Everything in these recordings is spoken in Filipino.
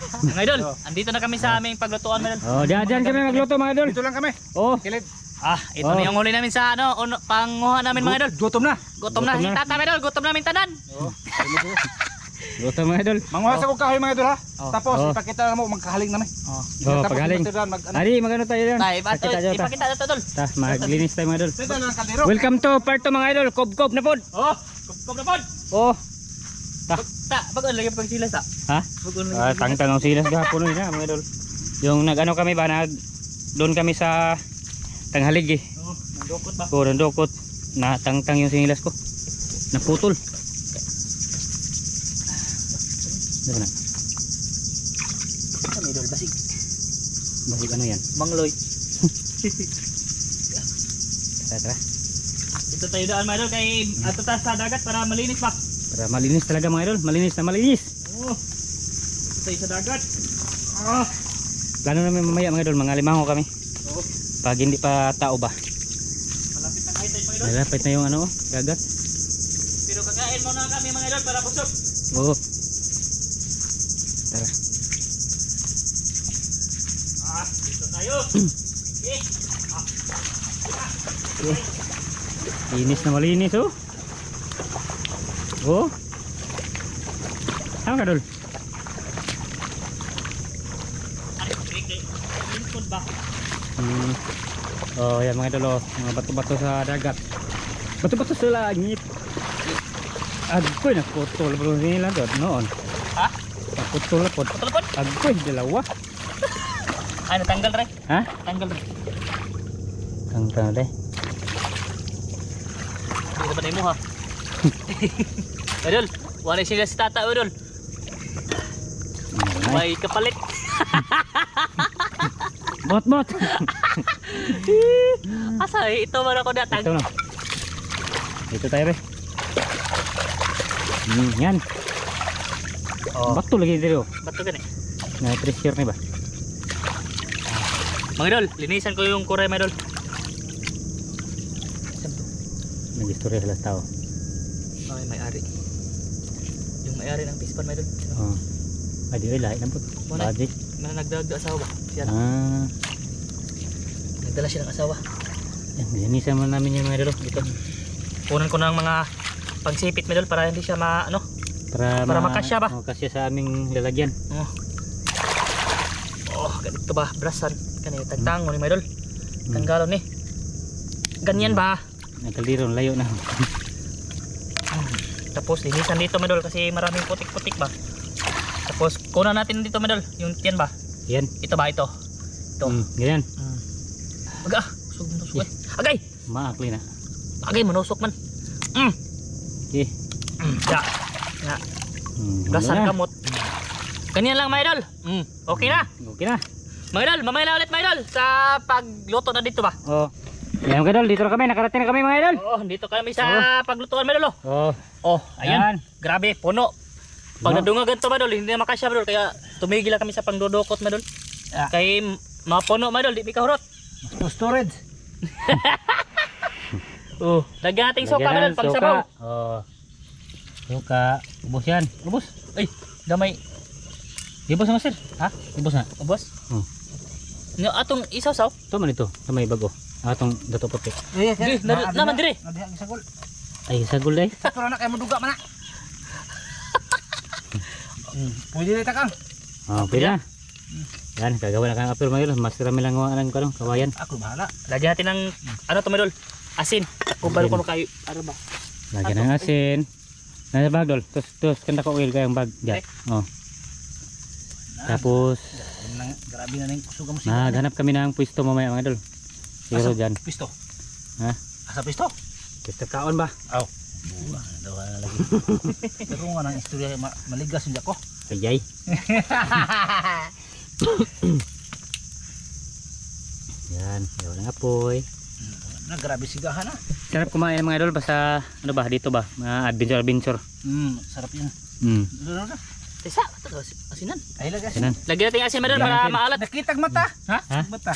Mga idol, andito na kami sa aming paglutuan mga idol. Oh, diyan kami magluto mga idol. Dito lang kami. Oh. Kilid. Ito na yung huli namin sa panguha namin mga idol. Gutom na. Gutom na. Tata mga idol, gutom namin tanan. Gutom mga idol. Manguha sa kong kahoy mga idol ha. Tapos ipakita na mo magkahaling namin. Paghaling. Ali, magano tayo diyan. Ipakita na to idol. Maglinis tayo mga idol. Kaldero. Welcome to part 2 mga idol. Kob-kob na pod. Kob na pod. Bago lagi pag silas ta. Ha? Tangtang ang silas gahapon na mga idol. Yung nag-ano kami ba doon kami sa tanghalig eh. Nandukot ba? Nandukot. Tangtang yung sinilas ko. Naputol. Diba na? Ano idol? Basig. Basig ano yan? Mangloy. Tara. Ito tayo daan mga idol kay ato ta sa dagat para malinis ba? Para malinis talaga mga idol. Malinis na malinis. Ito tayo sa dagat. Plano namin mamaya mga idol. Mga limango kami. Pag hindi pa tao ba? Malapit na high tide mga idol. Malapit na yung ano, dagat. Pero kakain muna kami mga idol para busog. Oo. Tara. Dito tayo. Linis na malinis oh. Oh. Tama ka dol. Oh yan mga idol, mga bato-bato sa dagat. Bato-bato sa langit. Agkoy naputol bro nila doon noon. Ha? Naputol na pod. Putol pod? Agkoy dalawa. Ay natanggal rin. Ha? Tanggal rin. Tanggal deh. Hindi ba mo ha? Idol, wala sila si tata idol. May kapalit. Bot. Asa ito man ako datang. Ito na. Ito tayo be. Yan. Bato lagi dito. Bato gani. Na pressure ni ba? Mga idol, linisan ko yung kuray mga idol. Nag-istorya sila tao. Ay, may-ari. Yung may-ari ng pispan mga idol. Ay, di lahat na po. Badi. Nagdagda asawa ba? Siya. Nagdala siya ng asawa. Yan, linisan mo namin yung mga idol. Ito. Kunan ko ng mga pangsipit mga idol para hindi siya para makasya ba? Makasya sa aming lalagyan. Ganito ba? Brasan. Kanina tagtango ni mga idol. Tanggalon ni. Ganyan ba? Nagkaldiron, layo na. Tapos linisan dito mga idol kasi maraming putik-putik ba. Tapos kunan natin dito mga idol. Yung tiyan ba? Yan. Ito ba? Ito. Ganyan. Aga. Susok. Agay. Maakli na. Agay, manusok man. Okay. Ya. Brasan kamot. Ganyan lang mga idol. Okay na. Okay na. Mga idol, mamaya na ulit mga idol sa pagluto na dito ba? Yan mga idol, dito na kami, nakarating na kami mga idol. Dito kami sa paglutuan mga idol. Ayan. Grabe, puno. Pag nadungagan to mga idol, hindi na makasya mga idol, kaya tumigil lang kami sa pangdodokot mga idol. Kay mapuno mga idol, di mikahurot. Storage. Lagyan nating soka mga idol, pang sabaw. Soka, ubos yan. Ubos. Ay, damay. Ubos na sir. Ha? Ubos na. Ubos? Atong isaw-saw? Ito man ito, sa may bago. Atong dato puti. Naman dire. Sagol. Ay, sagol day. Sakto na kay maduga man na. Pwede na takang. Okay na. Yan, kagawa na kang apel mga idol. Mas karami lang ng kawayan. Ako bahala. Lagyan natin ng ano to mga idol? Asin. Kubal ko kayo. Ano ba? Lagyan ng asin. Nasa bag dol. Tus kanta ko oil kayong bag. Diyan. Tapos grabe na ning kusuga mo naghanap kami ng pwesto mamaya mga idol. Siguro dyan. Pisto. Ha? Asa pisto? Pwesto kaon ba? Buwa na daw lagi. Pero nga nang istorya maligas hindi ako. Kayay. Yan, gawa ng apoy. Grabe sigahan na. Sarap kumain mga idol basta ano ba dito ba? Mga adventure. Sarap yan. Tesa, asinan. Ay lagay. Lagyan natin asin mga idol para maalat. Nakitag mata. Ha? Mata.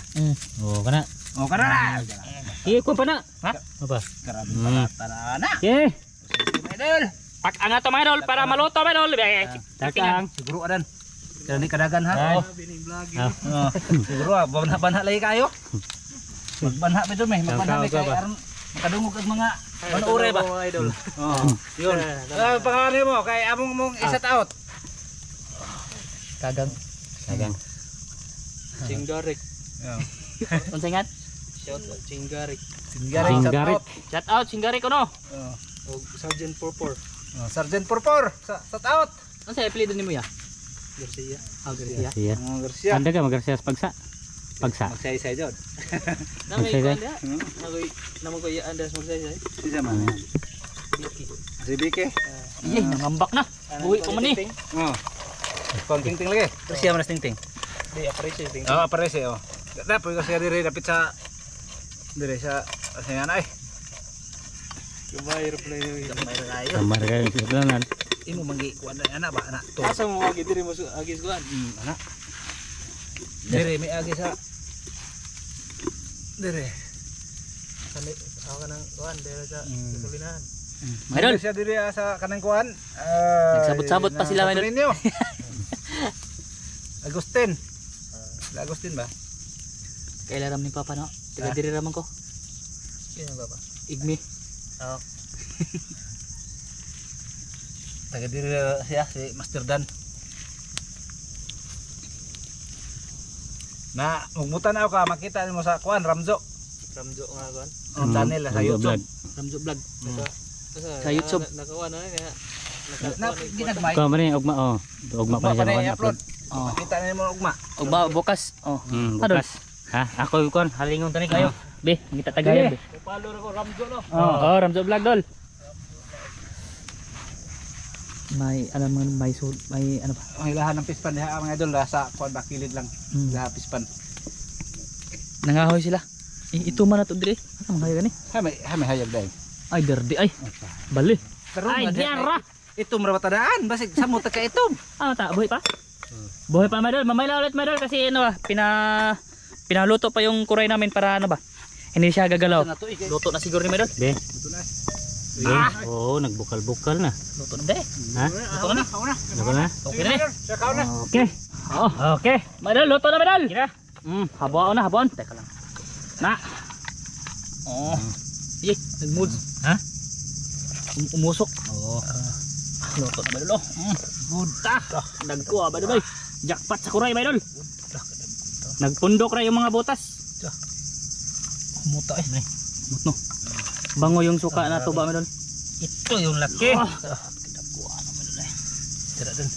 Kana. Kana na. Iya ko pa na. Ha? Apa? Grabe pala tarana. Okay. Idol. Pak-angat to mga idol para maluto mga idol. Takang. Siguro adan. Kaya ni kadagan ha. Oh. Siguro banha lagi kayo. Magbanha pa dumi, magbanha kay aron makadungog ang mga manuore ba. Idol. Oh. Yun. Pangalan mo kay among mong isat out. Kagang. Cinggarik. Unsa ingat? Shout out Cinggarik. Cinggarik. Shout out Cinggarik ano? O Sergeant Purpur. Sergeant Purpur, sat out. Unsa apelyido nimo ya? Garcia. Garcia. Iya. Garcia. Anda ka magarsia sa pagsa. Magsay-say jud. Namay Magsay-say. ko anda. Namoy ko Andres magsay-say. Si man. Biki. Si Bike. Iye, nangambak na. Buwi pa man ni. Oh. Kon ting lagi. Siya man ting. Di appreciate. Oh, aparece oh. Dapat kasi diri dapat sa diri sa ay. Kumair play ni. Kamar kayo sa planan. Imo manggi kuan ana ba ana to. Asa mo agi diri mo agis kuan. Ana. Diri may agi sa diri. Kani ako kanang kuan diri sa kulinahan. Idol. Siya diri sa kanang kuan. Nagsabot-sabot pa sila, Idol. Idol. Agustin. Agustin ba? Kailan ni Papa no? Taga diri raman ko. Sino ba? Igmi. Oh. Taga diri siya si Master Dan. Na mugmutan ako ka makita mo sa kuan Ramzo. Ramjo nga kuan. Ang channel sa YouTube. Ramjo vlog. Sa YouTube. Nakakuha na nga. Na ginagmay. Ko man ugma oh. Ugma pa siya upload. upload. Oh. Makita na mo ugma. Ugba bukas. Oh. Bukas. Ha, ako kon halingon tani kayo. Be, ngita tagayan be. Follow ko Ramjo no. Oh, Ramjo vlog dol. May alam mo may ano ba? Ang ilahan ng pispan diha mga idol sa kuan ba kilid lang. Sa pispan. Nangahoy sila. Ito man na to dire. Ano mga gani? Ha may hayag dai. Ay derdi ay. Bali. Pero Ay diara. Itom ra batadaan basig samot ka itom. Ano ta? Buhay pa? Buhay pa madol. Mamayla ulit madol kasi ano ba? Pinaluto pa yung kuray namin para ano ba? Hindi siya gagalaw. Luto na siguro ni madol. Be. Oh, nagbukal-bukal na. Luto na be. Ha? Luto na. Ano na? Okay na. Sakaw na. Okay. Oh, okay. Madol, luto na madol. Kira. Habuan na, habuan. Teka lang. Na. Oh. Ye, nagmood. Ha? Umusok. Oh. Luto na madol. Good ta. Nagkuha madol bay. Jackpot sa kuray madol. Nagpundok ra yung mga butas. Muta eh. Mutno. Bango yung suka na to ba madol? Ito yung laki. Kita kuha na madol eh. Tira dun.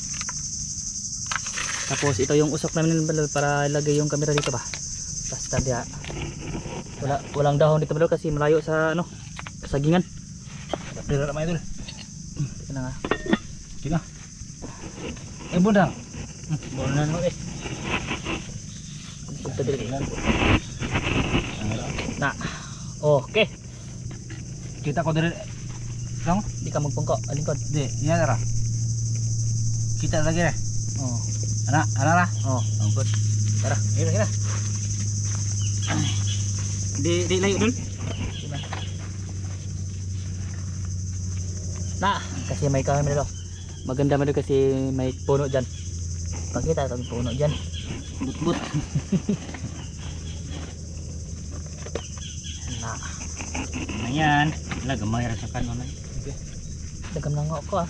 Tapos ito yung usok namin madol para ilagay yung camera dito ba. Basta dia. Walang dahon dito madol kasi malayo sa ano, sagingan. Tira na idol. Ito na nga. Kina. Bundang. Bonan mo eh. Punta dito. Na. Okay. Kita ko diri. Lang, Di ka magpungko, alingkod. di, yan ra. Kita lagi na. Oh. Ana ra. Oh. Oh, good. Tara, gina. Di layo dun. Na, kasi may kami dito. Maganda man dito kasi may puno diyan. Pakita kami puno diyan. But. Na. Ayan. Lagamay ra sa kanon. Dagam na nga ako ah.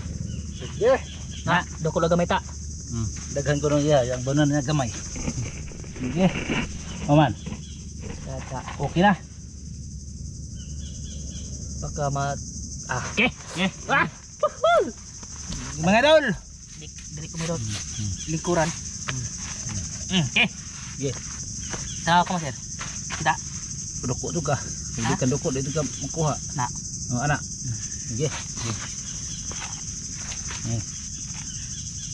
Sige. Na, doko lang gamay ta. Daghan ko nung iya, yung bonan na gamay. Sige. Oman, Kaya okay na. baka okay. Ah! Mga idol. Dili ko meron. Lingkuran. Okay. Sige. Sa ako sir. Kita. Duko juga. Hindi ka duko dito ka makuha. Na. Oh, anak. Sige.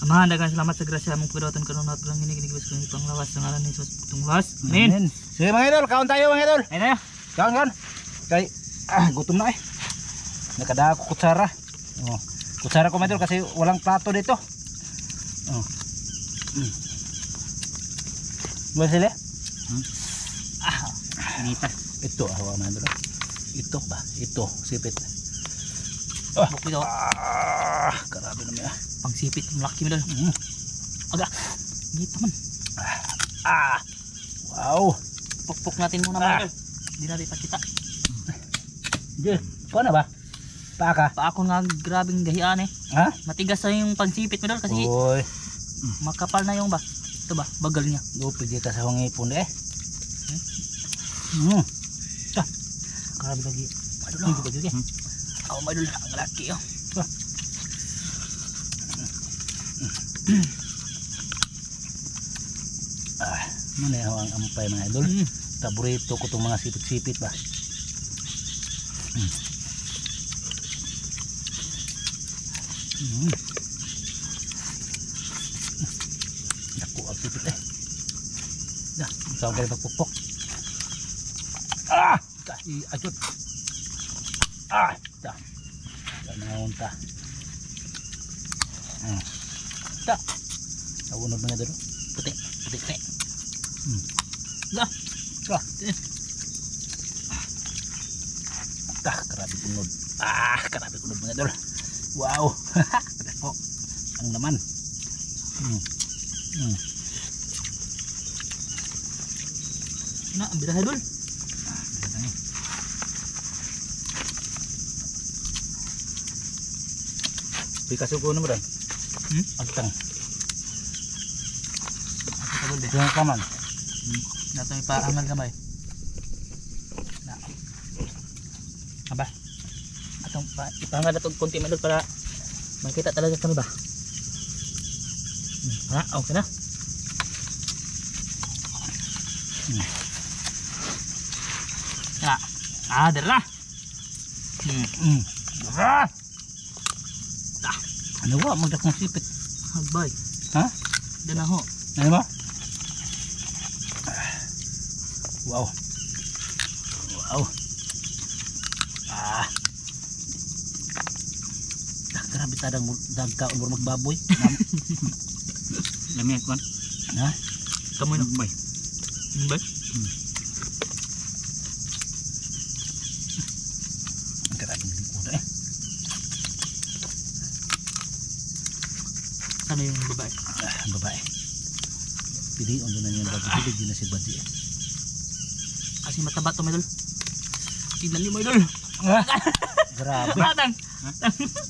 Amahan, daghang salamat sa grasya among pagdawatan karon nato lang ini kinigwas kang panglawas ng ngalan ni Jesus putungwas. Amen. Sige mga idol, kaon tayo mga idol. Ayun na. Kaon. Kay gutom na eh. Nakada ko kutsara. Oh. Kutsara ko mga idol kasi walang plato dito. Oh. Buwan sila? Inita. Ito hawa mga idol. Ito ba? Ito sipit. Bukid daw. Grabe naman ah. Pangsipit malaki mo dal. Aga. Dito man. Wow. Pukpuk natin muna mga idol. Hindi natin ipakita. Diyan, ko na ba? Paaka. Pa ako nga grabing gahian eh. Ha? Matigas na yung pansipit mo doon kasi Uy, makapal na yung ba. Ito ba, bagal niya. lupig kita sa hangipon eh. Ta. Grabe lagi. Madul lang. Ako madul ang laki oh. Maneho ang ampay mga idol. Paborito ko itong mga sipit-sipit ba. Naku ang sipit eh. Saan kayo magpupok? Ayot. Ta. Ganahon ta. Ta. Nawunod mga idol. Puti, puti, puti. Grabe kunod. Grabe kunod mga idol. Wow. Oh, ang naman. Na, ang birahe dul. Pikasuko na mo rin. Agtang. Kabul be. Yung kaman. Nato may paangal gamay. Na. Aba. Atong ipangal na to konti man dul para makita talaga kami ba. Ha, okay na. Dara. Ano ba? Magdakong sipit. Hagbay. Ha? Dana ho. Ano ba? Wow. Wow. Grabe tadang dagka umur magbaboy. Lami kuan. Ha? Kamu na. Bay. Ba? Grabe ng likuda eh. Ano yung babae? Ang babae. Pili on doon na niya nagpapilid din na si Badji eh. Kasi mataba to medol. Tignan niyo medol. Grabe. Batang.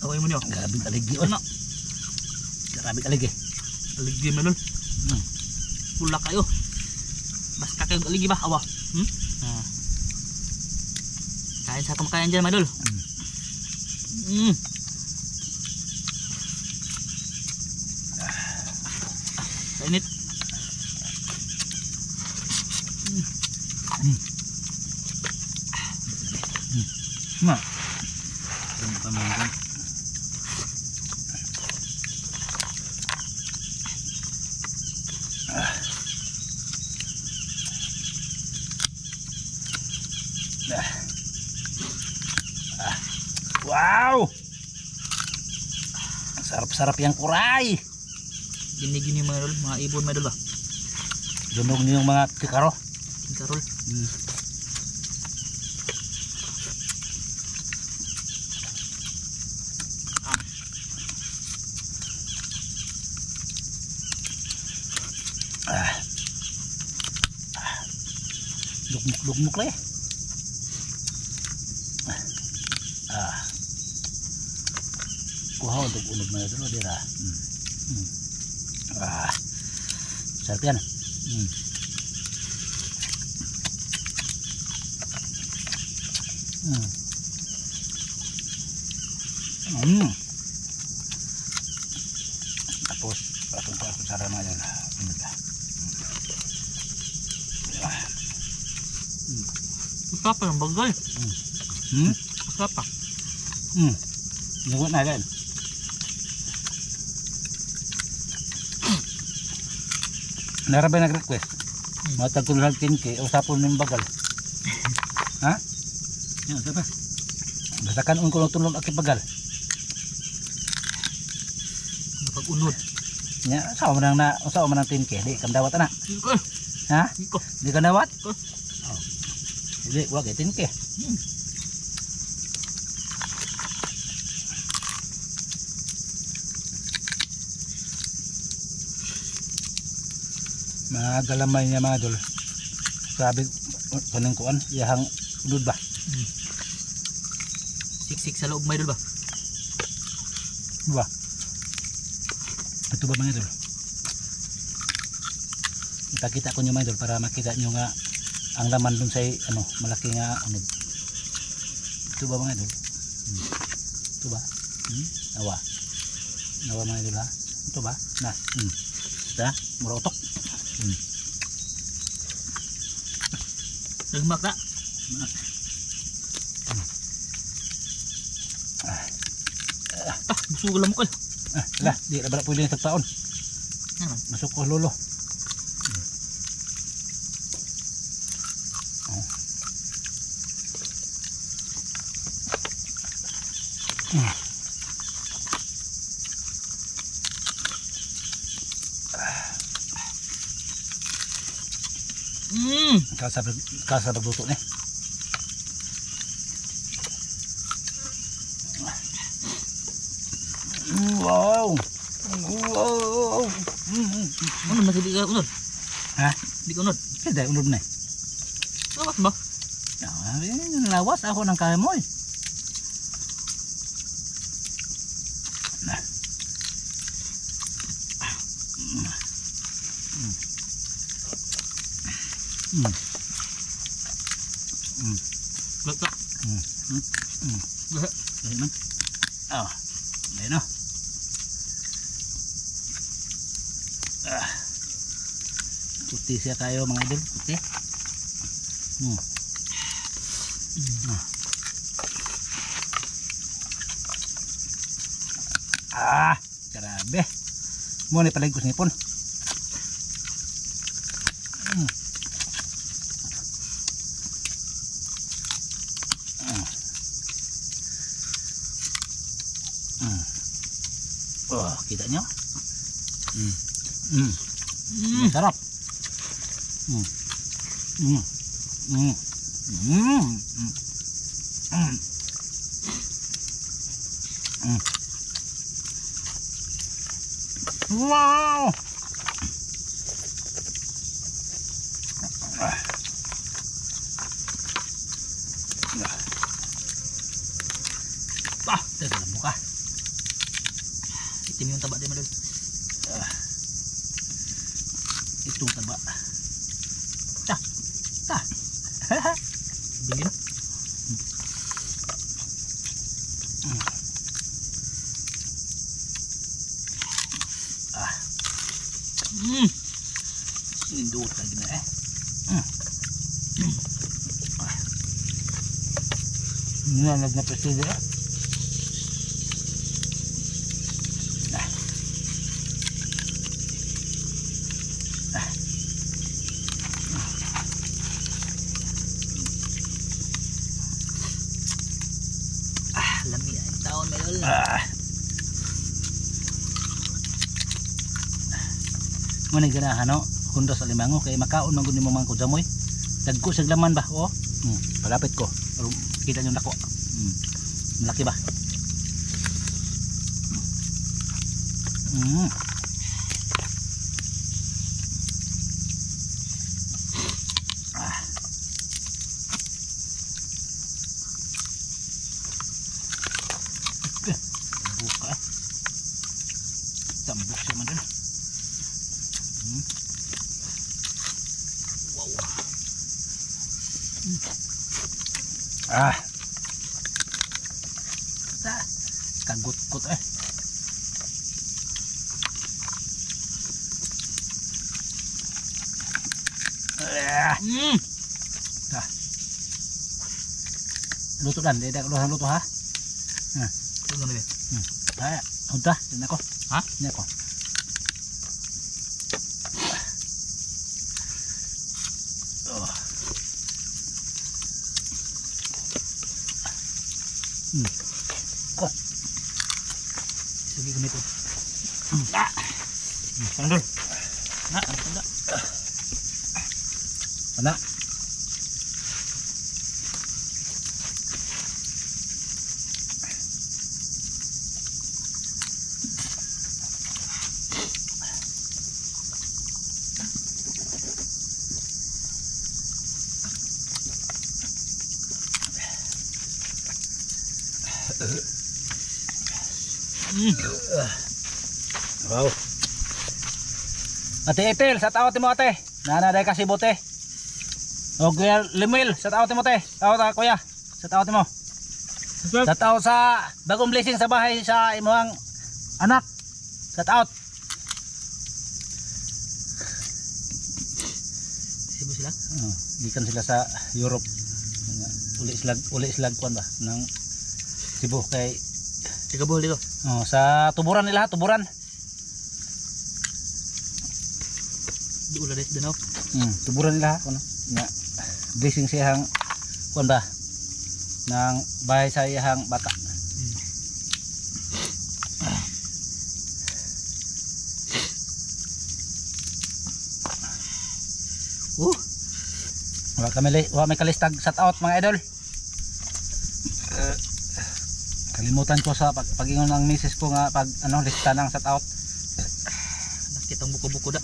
Away mo niyo. Grabe kaligi oh. Grabe kaligi. Aligi medol. Pula kayo. Mas kakayong aligi ba? Awa. Kain sa kumakain dyan medol. Kainit. Ma. Ang pamangkin. Wow. Sarap-sarap yang kuray. Gini-gini medol, mga ibon medol ba? Dunog niyo yung mga kikaro. Karol. Lugmuk lah ya. Kuha untuk unog na dito dira. Sarap yan. Tapos atong sara na yan. Masarap pa yung bagay. Masarap pa. Ngunit na yan. Narabay nag-request. Matagtulag 10K, usapon ng bagal. Ha? Yan, siapa? Basta kanon ko lang tulong akipagal. Napag-unod. Nya, sao man na, sao man ang 10K, di kam dawat ana. Iko. Ha? Iko. Di ka dawat? Ko. Oh. Di wag 10K. Mga galamay niya mga idol. Sabi kanang kuan iyang udod ba? Siksik sa loob mga idol ba? Ba. Ito ba mga idol? Ipakita ko nyo mga idol para makita nyo nga ang laman dun sa ano, malaki nga unod. Ito ba mga idol? Ito ba? Nawa. Nawa mga idol ha? Ito ba? Na. Ito na? Mura utok. Nagmak na. Gusto ko lamok eh. Lah, di na bala pwede na tagtaon. Masuk ko lolo. Kasa pagluto ni. Wow. Wow. Ano masih di ka unod? Ha? Di ka unod? Kada unod na. Lawas ba? Lawas ako ng kamoy. Lata. Dahil man. Dahil na. Puti siya tayo mga idol. Puti. Grabe. Mo ni paligos ni pon. Oh, kita nyo? Sarap. Wow. Dalam muka. Itim yung taba din madol. Itong taba. Bilin. Indot lagi na eh. Nanag na presida eh. Lami ang taon madol. Muna ganahan no, kundo sa limango kay makaon man gud nimo man ko jamoy. Dagko sa laman ba? Oh. Palapit ko. Pero kita niyo nako. Malaki ba? Buka. Tambok siya man din. Kagut-gut eh. Luto dan, dia dah luto ha. Tunggu ni. Udah, ini aku. Ha? Ini aku. Kok. Sige ganito. Sandol. Sanda. Ana. Wow. Ate Etel, sa tao mo ate. Nanaday kasi bote. O Kuya Limil, sa tao mo te. Tao ta kuya. Sa tao mo. Sa tao sa bagong blessing sa bahay sa imong anak. Sa tao. Sibo sila. Gikan sila sa Europe. Uli slag kuan ba nang Cebu kay Tigabuhol dito. sa tuburan nila, tuburan. Di ulah des danaw. Tuburan nila kuno. Nga blessing siyang kuan ba nang bahay sa iyang bata. Wa may kalistag shout out mga idol. Kalimutan ko sa pag-ingon ng misis ko nga pag lista ng shout out. Nakitang buko-buko da.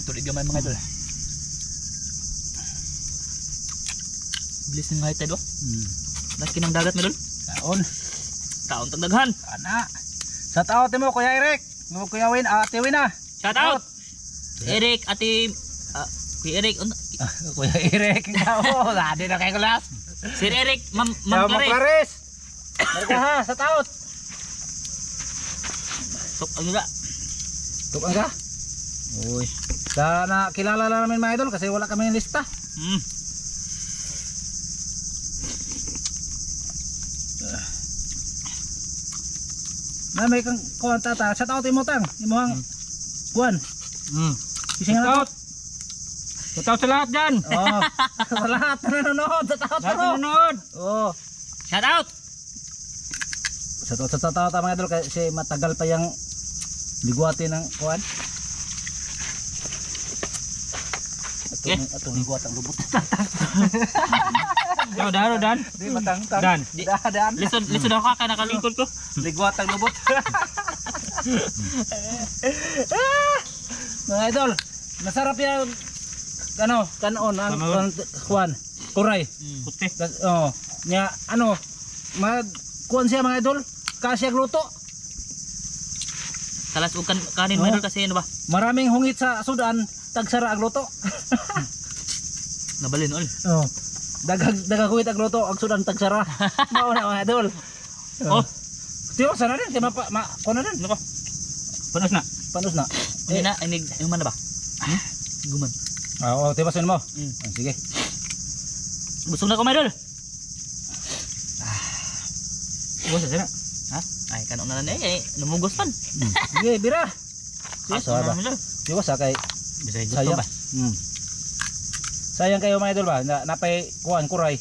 Tulig gamay mga idol. Bilis ng high tide oh. Laki ng dagat medol. Taon tagdaghan. Ana. Shout out mo Kuya Eric. Kuya Win, Ate Win na. Shout out. Eric, Ate Kuya Eric. Kuya Eric. Oo, ladi na kay kulas. Sir Eric, Ma'am Clarice. Clarice. Mereka ha, shout out. Tok ang ila. Tukang ka? Uy. Sana kilala lang namin mga idol kasi wala kami ng lista. Na may kang kuwan tata, shout out mo tang, imong kuwan. Kising na out. Shout out sa lahat dyan. Sa lahat na nanonood, shout out. Shout out. Shout out mga idol kasi matagal pa yang ligwati ng kuwan. Atong ligwat ang lubot. Yo, Dan. Di matangtang. Dan. Dan. Lisod ako ka nakalingkod ko. Ligwat ang lubot. Mga idol, masarap yan kanon ang kuwan, kuray. Puti. Nya kuwan siya mga idol, kasi luto. Talas ug kanin mga idol kasi ano ba? Maraming hungit sa sudan, tagsara ang luto. Nabalin ol. Dagag hungit ang luto, ang sudan tagsara. Mao na mga idol. Tiyo sana rin kay kuno rin. Ano ko? Panos na. Hindi na inig yung man na ba? Guman. Tibasin mo. Sige. Busog na ko mga idol. Ubos na. Ha? Ay kanon na lang lumugos man. Sige, bira. Aso na mo. Tiyo sa kay Bisay gusto sayang ba? Sayang kayo mga idol ba? Napay kuan kuray.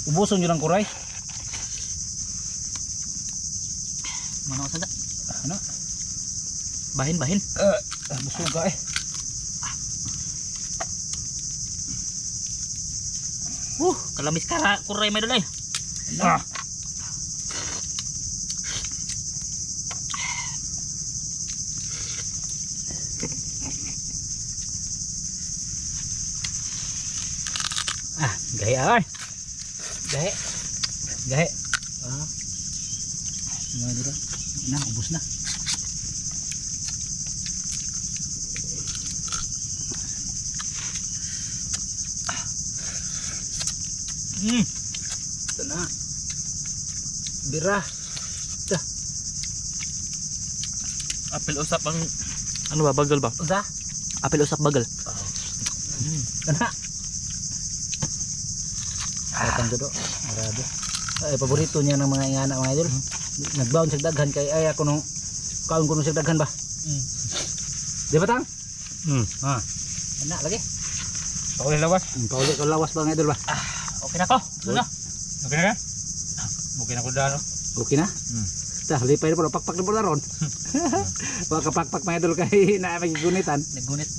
Ubuson nyo ng kuray. Mano sada? Ano? Bahin. Busuga eh. Kalamis kara kuray mga idol eh. Gahe ay. Gahe. Mga dito. Na, ubos na. Ito na. Bira. Ito. Apel usap ang ano ba bagal ba? Usa? Apel usap bagal. Kana. Katang dodo. Marado. Ay paborito niya ng mga ingana mga idol. Nagbaon sa daghan kay ay ako nung kaon ko nung sa daghan ba. Di ba tang? Ana lagi. Pauli lawas. Pauli ko lawas ba mga idol ba? Okay na ko. Ano? Okay na? Okay na ko dano. Okay na? Tah, lipay na po, pakpak na po na ron. Baka pakpak mga idol kay na magigunitan. Naggunit.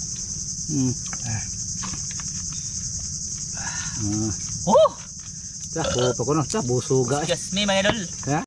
Tah, busuga. Yes, me mga idol. Ha?